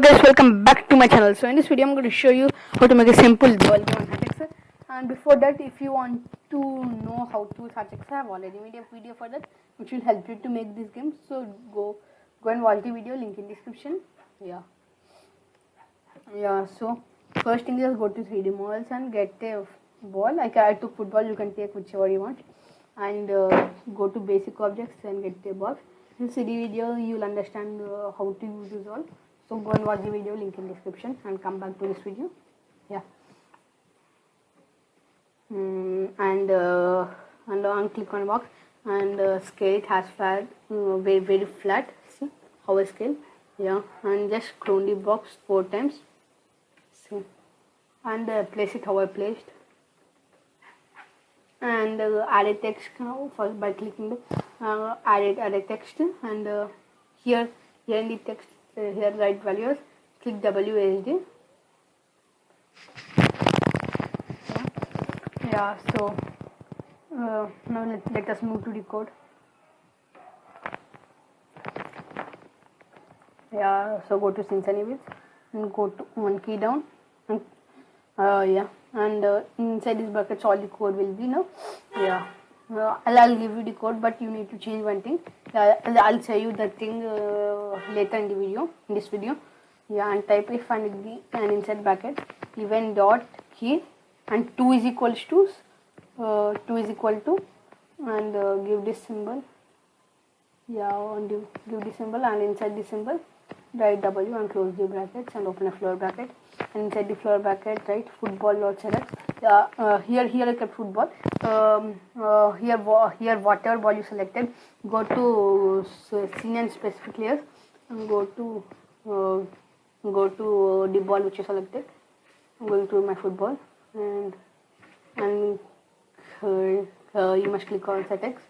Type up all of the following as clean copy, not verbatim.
guys, welcome back to my channel. So in this video I'm going to show you how to make a simple ball game on HatchXR. And before that, if you want to know how to use HatchXR, I have already made a video for that which will help you to make this game. So go and watch the video, link in description. So first thing is go to 3D models and get a ball. I took football, you can take whichever you want. And go to basic objects and get a box. If you see the video, you will understand how to use this all. So go and watch the video, link in description, and come back to this video. And click on box and scale it as flat, very flat. See how I scale. And just clone the box 4 times. See, and place it how I placed. And add a text now first by clicking the add a text, and here in the text here write values, click WSD. So now let us move to the code. So go to Scenes and Events and go to onKeyDown, and inside this buckets all the code will be now. I'll give you the code, but you need to change one thing. I'll show you that thing later in the video, in this video. And type if and inside bracket event.key and 2 is equal to and give this symbol. And give this symbol, and inside this symbol write W and close the brackets and open a floor bracket, and inside the floor bracket write Football.setX. Here I kept football. Here whatever ball you selected, go to scene and specific layers and go to the ball which you selected. I'm going to my football, and you must click on setX.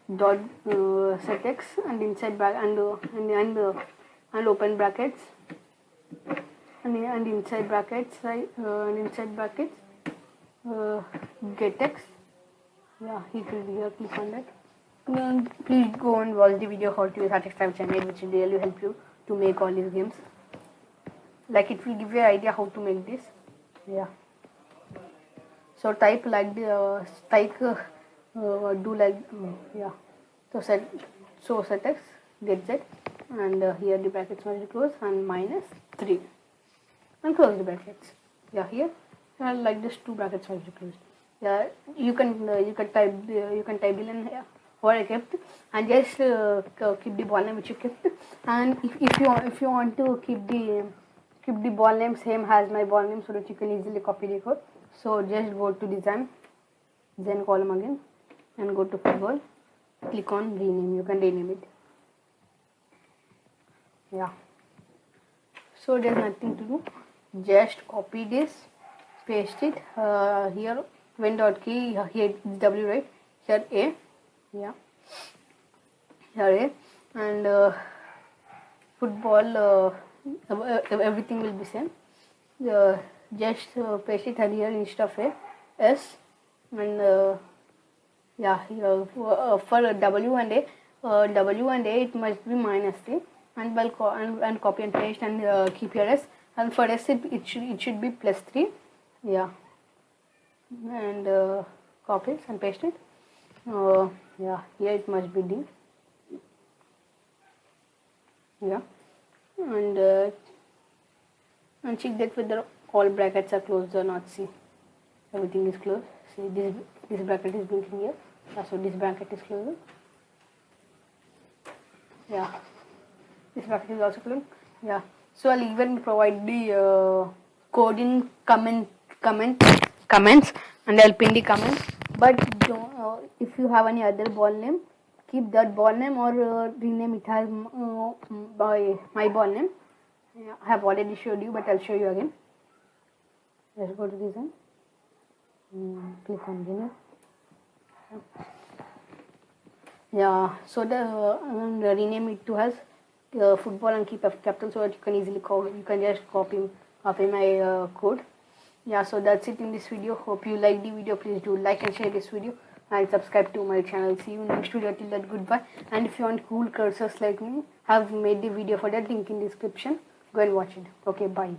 .setX and inside and open brackets and inside brackets getX. He will be here. Click on that. Please go and watch the video how to use HatchXR channel, which will really help you to make all these games. Like it will give you an idea how to make this. So type like the do like so setX getZ, and here the brackets must be closed and -3 and close the brackets. Here like this 2 brackets must be closed. You can type the line here what I kept, and just keep the ball name which you kept. And if you want to keep the ball name same as my ball name, so that you can easily copy the code, so just go to design, then column again, and go to football, click on rename. You can rename it. So there's nothing to do, just copy this, paste it here event.key, here W, right, here A, here A, and football, everything will be same. Just paste it here instead of A, S, and here for W and A it must be -3, and copy and paste and keep your S, and for S it should be +3. And copy it and paste it. Here it must be D. And check that whether all brackets are closed or not. See, everything is closed. See, this bracket is blinking here. So this bracket is closed. This bracket is also closed. So I'll even provide the code in comments, and I'll pin the comments. But if you have any other ball name, keep that ball name or rename it as by my ball name. I have already showed you, but I'll show you again. Let's go to design. Click on rename. So the rename it to as football and keep capital, so that you can easily you can just copy my code. So that's it in this video. Hope you like the video. Please do like and share this video and subscribe to my channel. See you next video. Till that, goodbye. And if you want cool cursors like me, have made the video for that, link in description. Go and watch it. Okay, bye.